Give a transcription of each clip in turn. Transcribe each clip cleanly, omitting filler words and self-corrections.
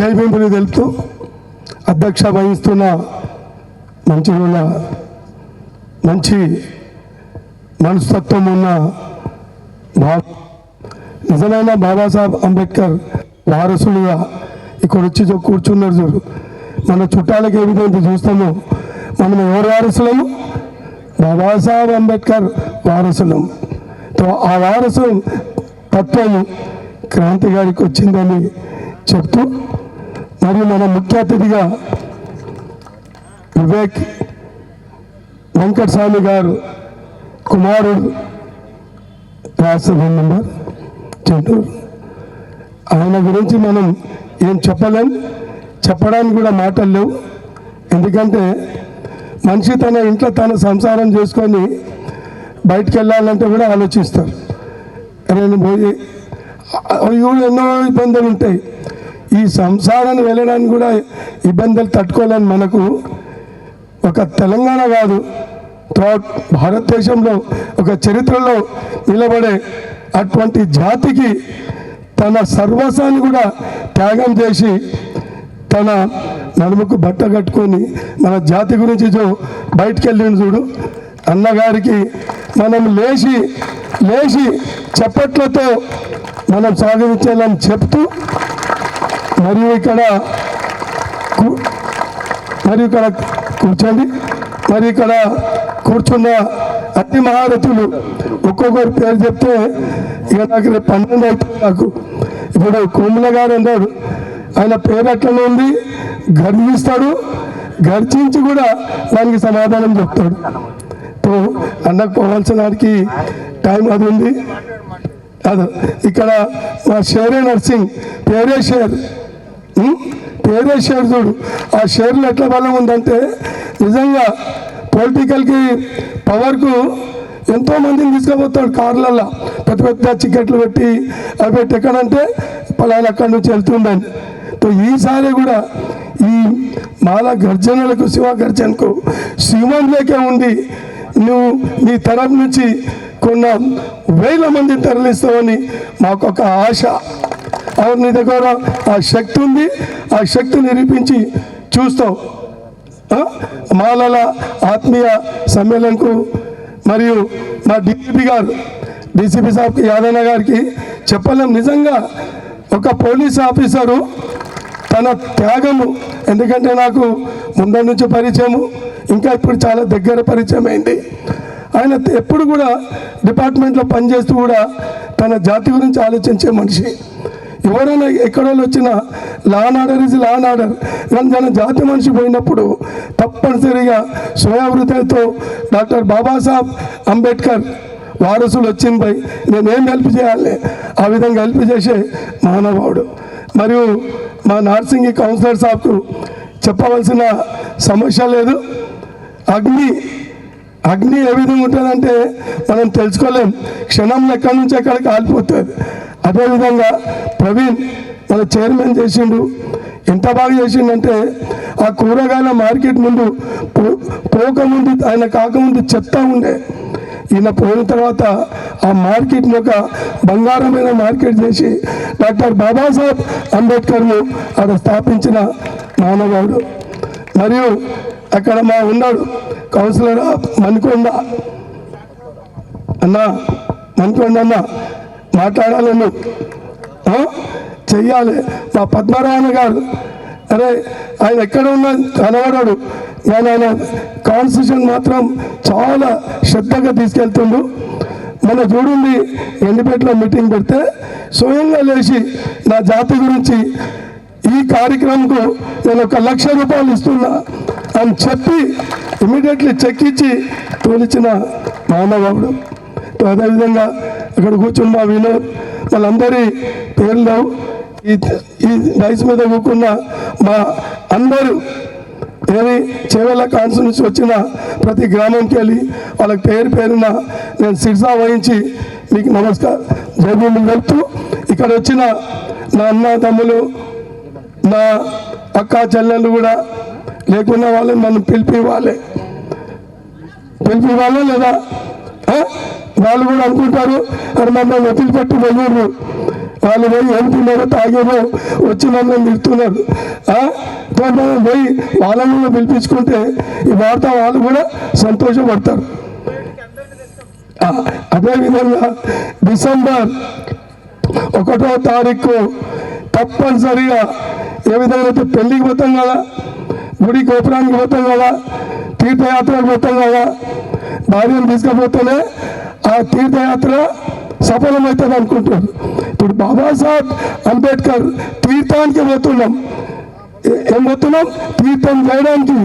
జై భీములు తెలుపుతూ అధ్యక్ష వహిస్తున్న మంచి మనస్తత్వం ఉన్న నిజమైన బాబాసాహెబ్ అంబేద్కర్ వారసులుగా ఇక్కడ వచ్చి కూర్చున్నారు చూడు. మన చుట్టాలకు ఏ విధంగా చూస్తామో మనం ఎవరు వారసులము? బాబాసాహెబ్ అంబేద్కర్ వారసులం. ఆ వారసు తత్వం క్రాంతి గారికి వచ్చిందని చెప్తూ, మరియు మన ముఖ్య అతిథిగా వివేక్ వెంకటస్వామి గారు కుమారుడు రాష్ట్రసభ మెంబర్ చెంటూరు, ఆయన గురించి మనం ఏం చెప్పలేం, చెప్పడానికి కూడా మాటలు లేవు. ఎందుకంటే మనిషి తన ఇంట్లో తన సంసారం చేసుకొని బయటికి వెళ్ళాలంటే కూడా ఆలోచిస్తారు. నేను పోయి ఎన్నో ఇబ్బందులు ఉంటాయి. ఈ సంసారాన్ని వెళ్ళడానికి కూడా ఇబ్బందులు తట్టుకోలేని మనకు ఒక తెలంగాణ కాదు, త్రూఅవుట్ భారతదేశంలో ఒక చరిత్రలో నిలబడే అటువంటి జాతికి తన సర్వస్వాన్ని కూడా త్యాగం చేసి తన నడుముకు బట్ట కట్టుకొని మన జాతి గురించి బయటికి వెళ్ళింది చూడు. అన్నగారికి మనం లేచి చప్పట్లతో మనం స్వాగతించాలని చెప్తూ, మరియు ఇక్కడ కూర్చోండి. మరి ఇక్కడ కూర్చున్న అతి మహారథులు ఒక్కొక్కరి పేరు చెప్తే ఇక నాకు రేపు 12 అవుతుంది. నాకు ఇప్పుడు కోమల గారు అన్నాడు, ఆయన పేరు అట్లనే ఉంది, గర్విస్తాడు, గర్జించి కూడా దానికి సమాధానం చెప్తాడు. అన్నకు పోవాల్సినానికి టైం అది ఉంది. అది ఇక్కడ మా షేరే నర్సింగ్ పేరే షేర్ చూడు. ఆ షేర్లు ఎట్లా బలం ఉందంటే నిజంగా పొలిటికల్కి పవర్కు ఎంతోమందిని తీసుకుపోతాడు కార్లల్లో, పెద్ద టికెట్లు పెట్టి అవి పెట్టి ఎక్కడంటే పలానా అక్కడి నుంచి వెళ్తుండని. ఈసారి కూడా ఈ మాల గర్జనలకు శివ గర్జనకు శివంలోకే ఉండి నువ్వు నీ తరఫు నుంచి కొన్న 1000 మందిని తరలిస్తావని మాకొక ఆశ. నీ దగ్గర ఆ శక్తి ఉంది, ఆ శక్తి నిరూపించి చూస్తావు. మాలల ఆత్మీయ సమ్మేళనకు మరియు మా డీసీపీ సాబ్ యాదన్న గారికి చెప్పలేం. నిజంగా ఒక పోలీస్ ఆఫీసరు తన త్యాగము, ఎందుకంటే నాకు ముందర నుంచి పరిచయము, ఇంకా ఇప్పుడు చాలా దగ్గర పరిచయం అయింది. ఆయన ఎప్పుడు కూడా డిపార్ట్మెంట్లో పనిచేస్తూ కూడా తన జాతి గురించి ఆలోచించే మనిషి. ఎవరైనా ఎక్కడో వచ్చినా law and order is law and order, కానీ తన జాతి మనిషి పోయినప్పుడు తప్పనిసరిగా స్వయవృతంతో డాక్టర్ బాబాసాహెబ్ అంబేద్కర్ వారసులు వచ్చింది, నేనేం హెల్ప్ చేయాలి, ఆ విధంగా హెల్ప్ చేసే మానవుడు. మరియు మా నార్సింగ్ కౌన్సిలర్ సాబ్కు చెప్పవలసిన సమస్య లేదు. అగ్ని ఏ విధంగా ఉంటుందంటే మనం తెలుసుకోలేం, క్షణంలో ఎక్కడి నుంచి ఎక్కడికి కాలిపోతుంది. అదేవిధంగా ప్రవీణ్ మన చైర్మన్ చేసిండు, ఎంత బాగా చేసిండంటే ఆ కూరగాయల మార్కెట్ ముందు పోకముందు ఆయన కాకముందు చెత్త ఉండే, ఈయన పోయిన తర్వాత ఆ మార్కెట్ని ఒక బంగారమైన మార్కెట్ చేసి డాక్టర్ బాబాసాహెబ్ అంబేద్కర్ను అక్కడ స్థాపించిన మానవుడు. మరియు అక్కడ ఉన్నాడు కౌన్సిలర్ మణికొండ అన్న మాట్లాడాలి, నువ్వు చెయ్యాలి. మా పద్మనాభ గారు, అరే ఆయన ఎక్కడ ఉన్నా కనబడాడు, కానీ ఆయన కాన్స్టిట్యూషన్ మాత్రం చాలా శ్రద్ధగా తీసుకెళ్తుండు. మన చూడండి ఎండిపేటలో మీటింగ్ పెడితే స్వయంగా లేచి నా జాతి గురించి ఈ కార్యక్రమంకు నేను 1 లక్ష రూపాయలు ఇస్తున్నా అని చెప్పి ఇమీడియట్లీ చెక్ ఇచ్చి తోలిచిన మానవుడు. అదేవిధంగా అక్కడ కూర్చున్న మా వినోద్, వాళ్ళందరి పేర్లు ఈ డైస్ మీద కూకున్న మా అందరూ చేవెళ్ళ కాన్సు నుంచి వచ్చిన ప్రతి గ్రామంకి వెళ్ళి వాళ్ళకి పేరున నేను శిరసా వహించి మీకు నమస్కారం జైభీములు చెప్తూ, ఇక్కడ వచ్చిన నా అన్న తమ్ములు, నా అక్క చెల్లెళ్ళు కూడా లేకున్న వాళ్ళని మనం పిలిపివ్వాలి లేదా వాళ్ళు కూడా అనుకుంటారు, మరి మమ్మల్ని వదిలిపెట్టి వెళ్ళారు వాళ్ళు పోయి ఏం తిన్నారో తాగేమో వచ్చి మమ్మల్ని తిడుతున్నారు. మనం పోయి వాళ్ళని కూడా పిలిపించుకుంటే ఈ వార్త వాళ్ళు కూడా సంతోషపడతారు. అదేవిధంగా డిసెంబర్ 1వ తారీఖు తప్పనిసరిగా ఏ విధంగా అయితే పెళ్లికి పోతాం కదా, గుడి గోపురానికి పోతాం కదా, తీర్థయాత్రకు పోతాం కదా, భార్యను తీసుకుపోతేనే ఆ తీర్థయాత్ర సఫలమవుతుంది అనుకుంటున్నారు. ఇప్పుడు బాబాసాహెబ్ అంబేద్కర్ తీర్థానికి పోతున్నాం. ఏం పోతున్నాం? తీర్థం చేయడానికి.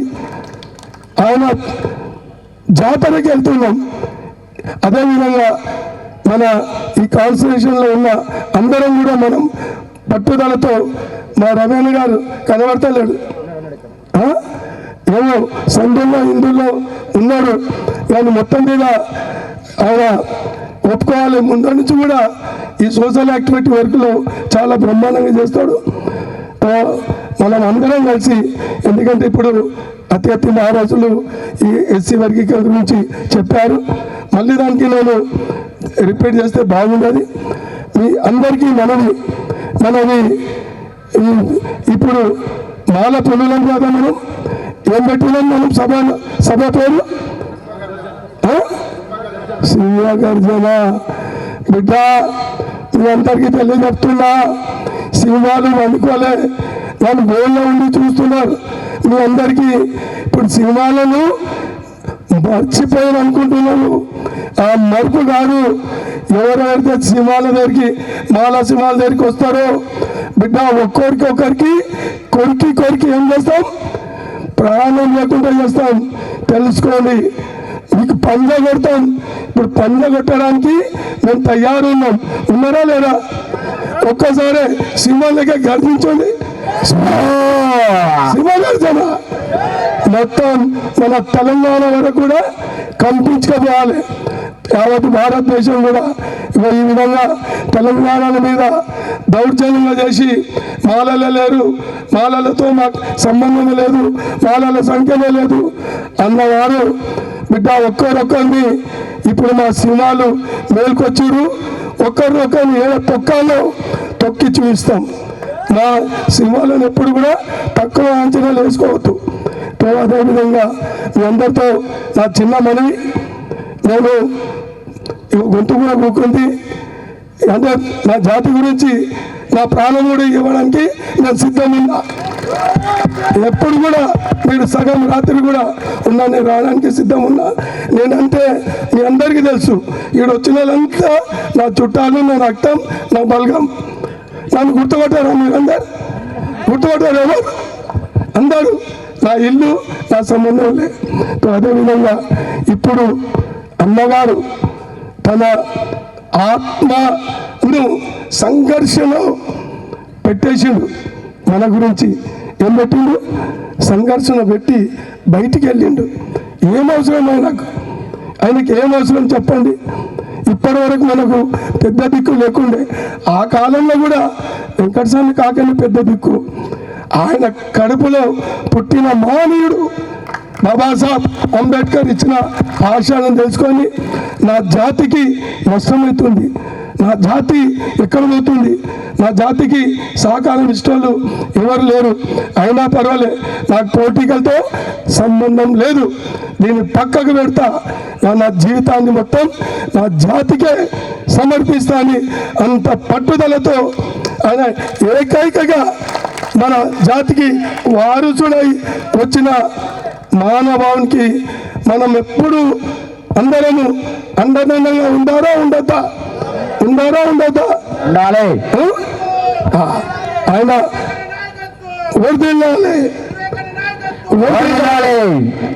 ఆయన జాతరకి వెళ్తున్నాం. అదేవిధంగా మన ఈ కాన్స్టిట్యూషన్లో ఉన్న అందరం కూడా మనం పట్టుదలతో, మా రమేణ గారు కనబడతలేడు, ఏమో సంఘంలో హిందువుల్లో ఉన్నాడు కానీ మొత్తం మీద ఆయన ఒప్పుకోవాలి. ముందు నుంచి కూడా ఈ సోషల్ యాక్టివిటీ వర్క్లో చాలా బ్రహ్మాండంగా చేస్తాడు. మనం అందరం కలిసి, ఎందుకంటే ఇప్పుడు అతి మహారాజులు ఈ ఎస్సీ వర్గీకరణ గురించి చెప్పారు, మళ్ళీ దానికి నేను రిపీట్ చేస్తే బాగుండదు. మీ అందరికీ మనది ఇప్పుడు మాల పొలులం కదా, మనం ఏం పెట్టినాం? మనం సభ పేరు శివ గర్జన. బిడ్డ మీ అందరికీ తెలియజెప్తున్నా, సింహాలు అనుకోలే, వాళ్ళు గోల్లో ఉండి చూస్తున్నారు. మీ అందరికీ ఇప్పుడు సింహాలను మర్చిపోయాను అనుకుంటున్నాను. ఆ మరుపు కాదు. ఎవరెవరైతే సింహాల దగ్గరికి, మాలా సింహాల దగ్గరికి వస్తారో బిడ్డ, ఒక్కొక్కరికి కొరికి ఏం చేస్తాం? ప్రాణం లేకుండా చేస్తాం. తెలుసుకోండి. మీకు పంజా కొడతాం. ఇప్పుడు పంజా కొట్టడానికి మేము తయారున్నాం. ఉన్నారా లేదా? ఒక్కసారి సింహాలకే గర్జించండి. సింహగర్జన మొత్తం మన తెలంగాణ వరకు కూడా కంపించకపోవాలి. యావత్ భారతదేశం కూడా ఈ విధంగా తెలంగాణ మీద దౌర్జన్యంగా చేసి మాలలే లేరు, మాలలతో మాకు సంబంధం లేదు, మాలల సంఖ్యనే లేదు అన్నవారు బిడ్డ ఒక్కరొక్కరిని ఇప్పుడు మా సింహాలు మేల్కొచ్చారు. ఒక్కరిని ఏ తొక్కాలో తొక్కి చూపిస్తాం. మా సింహాలను ఎప్పుడు కూడా తక్కువ అంచనాలు వేసుకోవద్దు. అదేవిధంగా మీ అందరితో నా చిన్న మనవి, నేను గొంతు కూడా కూకుంది అంటే నా జాతి గురించి నా ప్రాణం కూడా ఇవ్వడానికి నేను సిద్ధమున్నా. ఎప్పుడు కూడా మీరు సగం రాత్రి కూడా ఉన్నా, నేను రావడానికి సిద్ధం ఉన్నా. నేనంటే మీ అందరికీ తెలుసు, ఈడ వచ్చిన వాళ్ళంతా నా చుట్టాలు, నా రక్తం, నా బలగం. నన్ను గుర్తుపట్టారా? మీరందరు గుర్తుపట్టారు? ఎవరు? అందరూ నా ఇల్లు, నా సంబంధం లేదు. అదేవిధంగా ఇప్పుడు అన్నగారు తన ఆత్మను సంఘర్షణలో పెట్టేసిండు. మన గురించి ఏం పెట్టిండు? సంఘర్షణ పెట్టి బయటికి వెళ్ళిండు. ఏం అవసరం ఆయనకి ఏం అవసరం చెప్పండి? ఇప్పటి వరకు మనకు పెద్ద దిక్కు లేకుండే. ఆ కాలంలో కూడా వెంకటస్వామి కాకని పెద్ద దిక్కు. ఆయన కడుపులో పుట్టిన మానవుడు బాబాసాహెబ్ అంబేద్కర్ ఇచ్చిన ఆశయాలను తెలుసుకొని నా జాతికి నష్టమవుతుంది, నా జాతి ఎక్కడ పోతుంది, నా జాతికి సహకారం ఇష్టోళ్ళు ఎవరు లేరు, అయినా పర్వాలే, నాకు పోటీకలతో సంబంధం లేదు, దీన్ని పక్కకు పెడతా, నా జీవితాన్ని మొత్తం నా జాతికే సమర్పిస్తా అని అంత పట్టుదలతో ఆయన ఏకైకగా మన జాతికి వారసుడై వచ్చిన మానవానికి మనం ఎప్పుడు అందరము అండదండంగా ఉండారా ఉండద్దా? ఉండాలి. ఆయన వర్ధిల్లాలి.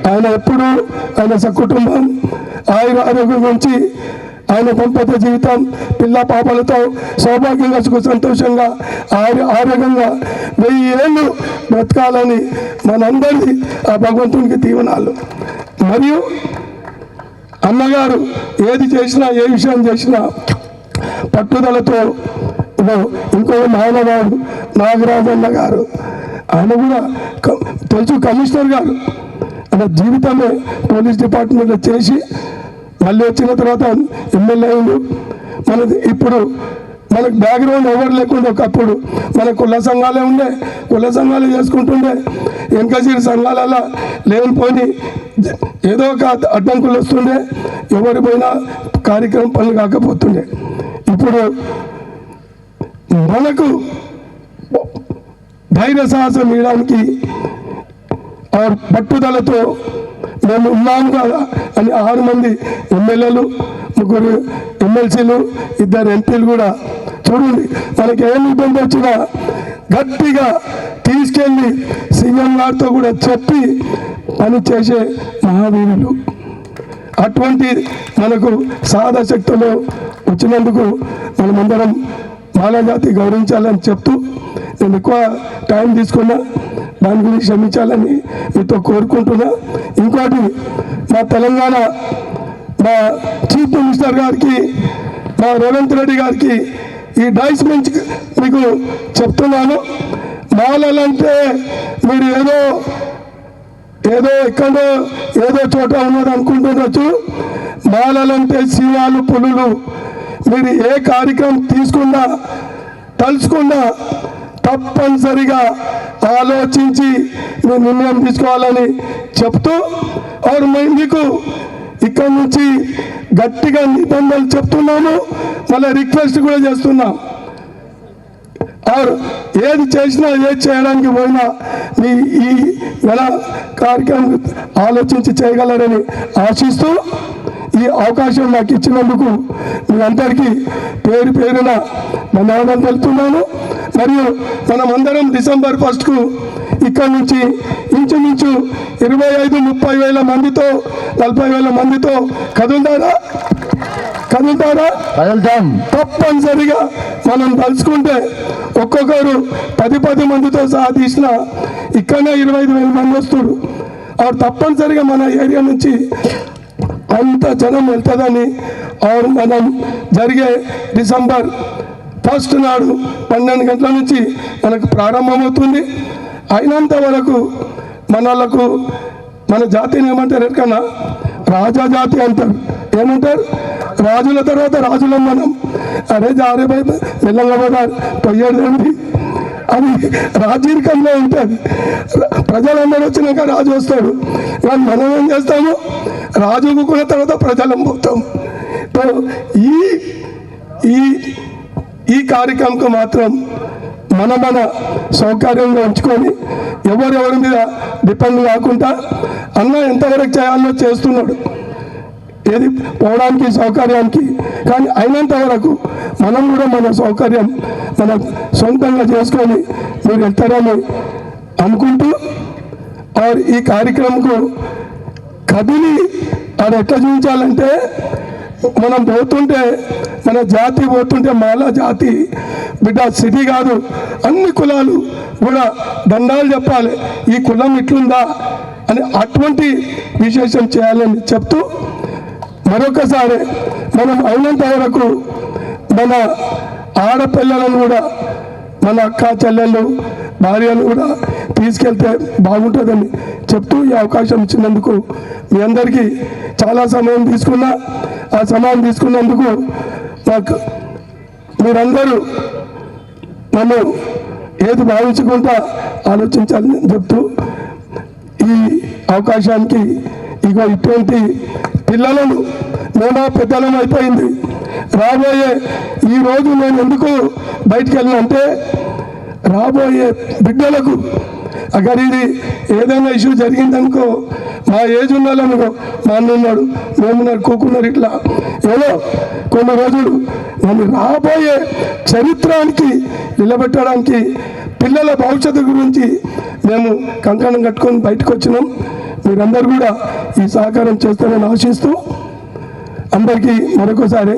ఆయన ఎప్పుడు ఆయన సకుటుంబం ఆరోగ్యం గురించి, ఆయన దంపత్య జీవితం, పిల్ల పాపలతో సౌభాగ్యంగా సుఖ సంతోషంగా ఆరోగ్యంగా 1000 ఏళ్ళు బ్రతకాలని మనందరిది ఆ భగవంతునికి దీవెనాలు. మరియు అన్నగారు ఏది చేసినా, ఏ విషయం చేసినా పట్టుదలతో, ఇంకో మానవాడు నాగరాజన్న గారు, ఆయన కూడా తెలుసు, కమిషనర్ గారు ఆయన జీవితమే పోలీస్ డిపార్ట్మెంట్లో చేసి మళ్ళీ వచ్చిన తర్వాత ఎమ్మెల్యే అయిండు. మనది ఇప్పుడు మనకు బ్యాక్గ్రౌండ్ ఎవరు లేకుండా ఒకప్పుడు మన కుల సంఘాలే ఉండే, కుల సంఘాలు చేసుకుంటుండే, వెనకసీరి సంఘాలలో లేనిపోయి ఏదో ఒక అడ్డంకులు వస్తుండే, ఎవరి పోయినా కార్యక్రమం పనులు కాకపోతుండే. ఇప్పుడు మనకు ధైర్య సాహసం ఇవ్వడానికి పట్టుదలతో మేము ఉన్నాము కదా అని 6 మంది ఎమ్మెల్యేలు, 3 ఎమ్మెల్సీలు, 2 ఎంపీలు కూడా చూడండి, మనకి ఏమి ఇబ్బంది వచ్చినా గట్టిగా తీసుకెళ్ళి సీఎం గారితో కూడా చెప్పి పని చేసే మహావీరులు. అటువంటి మనకు సాధశక్తులు వచ్చినందుకు మనమందరం మాలజాతి గౌరవించాలని చెప్తూ, నేను ఎక్కువ టైం తీసుకున్నా, దాని గురించి క్షమించాలని మీతో కోరుకుంటున్నా. ఇంకోటి, మా తెలంగాణ మా చీఫ్ మినిస్టర్ గారికి, మా రేవంత్ రెడ్డి గారికి ఈ డైస్ నుంచి మీకు చెప్తున్నాను, మాలలంటే మీరు ఏదో ఎక్కడో ఏదో చోట ఉన్నది అనుకుంటుండొచ్చు. మాలలంటే సింహాలు, పులులు. మీరు ఏ కార్యక్రమం తీసుకున్నా, తలుచుకున్నా తప్పనిసరిగా ఆలోచించి మీరు నిర్ణయం తీసుకోవాలని చెప్తూ, మీకు ఇక్కడి నుంచి గట్టిగా నిబంధనలు చెప్తున్నాము, మళ్ళీ రిక్వెస్ట్ కూడా చేస్తున్నాం. ఏది చేసినా, ఏది చేయడానికి పోయినా మీ ఈ నెల కార్యక్రమం ఆలోచించి చేయగలరని ఆశిస్తూ, ఈ అవకాశం నాకు ఇచ్చినందుకు మీ అందరికీ పేరు పేరున ధన్యవాదాలు తెలుపుతున్నాను. మరియు మనమందరం December 1కు ఇక్కడి నుంచి ఇంచుమించు 25-30 వేల మందితో, 40 వేల మందితో కదులుతారా? తప్పనిసరిగా మనం తలుచుకుంటే ఒక్కొక్కరు 10 మందితో సహా తీసిన ఇక్కడనే 25,000 మంది వస్తున్నారు. తప్పనిసరిగా మన ఏరియా నుంచి అంత జనం వెళ్తుందని, మనం జరిగే December 1 నాడు 12 గంటల నుంచి మనకు ప్రారంభమవుతుంది. అయినంత వరకు మనకు మన జాతిని ఏమంటారు ఎక్కడన్నా రాజా జాతి అంటారు. ఏమంటారు? రాజుల తర్వాత రాజులం మనం. అరే జారే భయ మెల్లంగా పోతారు పొయ్యేది అది రాజీరికంలో ఉంటుంది. ప్రజలందరూ వచ్చినాక రాజు వస్తాడు, కానీ మనం ఏం చేస్తాము? రాజు ఊరుకున్న తర్వాత ప్రజలం పోతాము. ఈ కార్యక్రమంకు మాత్రం మన సౌకర్యంగా ఉంచుకొని ఎవరెవరి మీద డిపెండ్ కాకుండా అన్న ఎంతవరకు చేయాలో చేస్తున్నాడు, ఏది పోవడానికి సౌకర్యానికి. కానీ అయినంత వరకు మనం కూడా మన సౌకర్యం మన సొంతంగా చేసుకొని మీరు వెళ్తారని అనుకుంటూ, ఈ కార్యక్రమంకు కదిలి అది ఎట్లా చూపించాలంటే, మనం పోతుంటే మన జాతి పోతుంటే మాలా జాతి బిడ్డ సిటీ కాదు, అన్ని కులాలు కూడా దండాలు చెప్పాలి, ఈ కులం ఇట్లుందా అని అటువంటి విశేషం చేయాలని చెప్తూ, మరొకసారి మనం అయినంత వరకు మన ఆడపిల్లలను కూడా, మన అక్క చెల్లెళ్ళు భార్యలు కూడా తీసుకెళ్తే బాగుంటుందని చెప్తూ, ఈ అవకాశం ఇచ్చినందుకు మీ అందరికీ చాలా సమయం తీసుకున్నా. ఆ సమయం తీసుకున్నందుకు నాకు మీరందరూ నన్ను ఏది భావించుకుంటా ఆలోచించాలని చెప్తూ, ఈ అవకాశానికి ఇటువంటి పిల్లలను మేము పెద్దలం అయిపోయింది. రాబోయే ఈరోజు నేను ఎందుకు బయటికి వెళ్ళినంటే, రాబోయే బిడ్డలకు అక్కడ ఇది ఏదైనా ఇష్యూ జరిగిందనుకో, మా ఏజ్ ఉన్నాళ్ళనుకో, మా అన్న ఉన్నాడు, మేమున్నారు, కూకున్నారు, ఇట్లా ఏదో కొన్ని రోజులు నన్ను రాబోయే చరిత్రానికి నిలబెట్టడానికి, పిల్లల భవిష్యత్తు గురించి మేము కంకణం కట్టుకొని బయటకు వచ్చినాం. మీరందరూ కూడా ఈ సహకారం చేస్తారని ఆశిస్తూ, అందరికీ మరొకసారి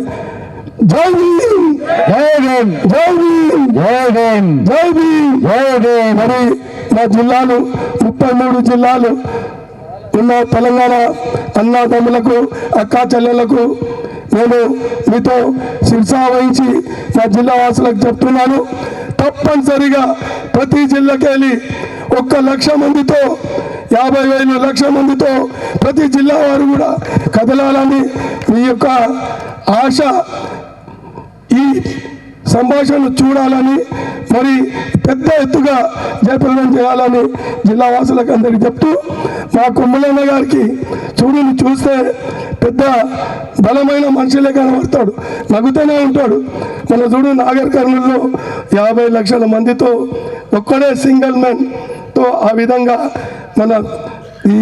జై భీమ్, జై భీమ్, జై భీమ్, జై భీమ్, జై భీమ్, జై భీమ్. మరి మా జిల్లాలు 33 జిల్లాలు ఉన్న తెలంగాణ అన్నదమ్ములకు, అక్కా చెల్లెలకు నేను మీతో శిరసా వహించి మా జిల్లా వాసులకు చెప్తున్నాను, తప్పనిసరిగా ప్రతి జిల్లాకి వెళ్ళి 1,00,000 మందితో, 50,000 లక్షల మందితో ప్రతి జిల్లా వారు కూడా కదలాలని మీ యొక్క ఆశ. ఈ సంభాషణ చూడాలని మరి పెద్ద ఎత్తుగా జయప్రదం చేయాలని జిల్లా వాసులకు అందరికీ చెప్తూ మా కుమ్మలన్న గారికి చూస్తే పెద్ద బలమైన మనిషిలే కనబడతాడు, నవ్వుతూనే ఉంటాడు. మన చూడు నాగర్ కర్నూలులో 50 లక్షల మందితో ఒక్కడే సింగిల్ మ్యాన్తో ఆ విధంగా మన ఈ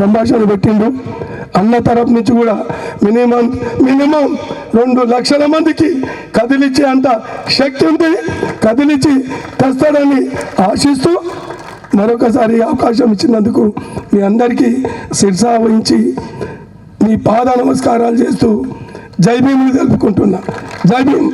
సంభాషణ పెట్టిండు. అన్న తరపు నుంచి కూడా మినిమం 2 లక్షల మందికి కదిలిచ్చే అంత శక్తి ఉంది, కదిలిచ్చి తెస్తాడని ఆశిస్తూ మరొకసారి అవకాశం ఇచ్చినందుకు మీ అందరికీ శిరసా వహించి మీ పాద నమస్కారాలు చేస్తూ జై భీముని తెలుపుకుంటున్నా. జై భీమ్.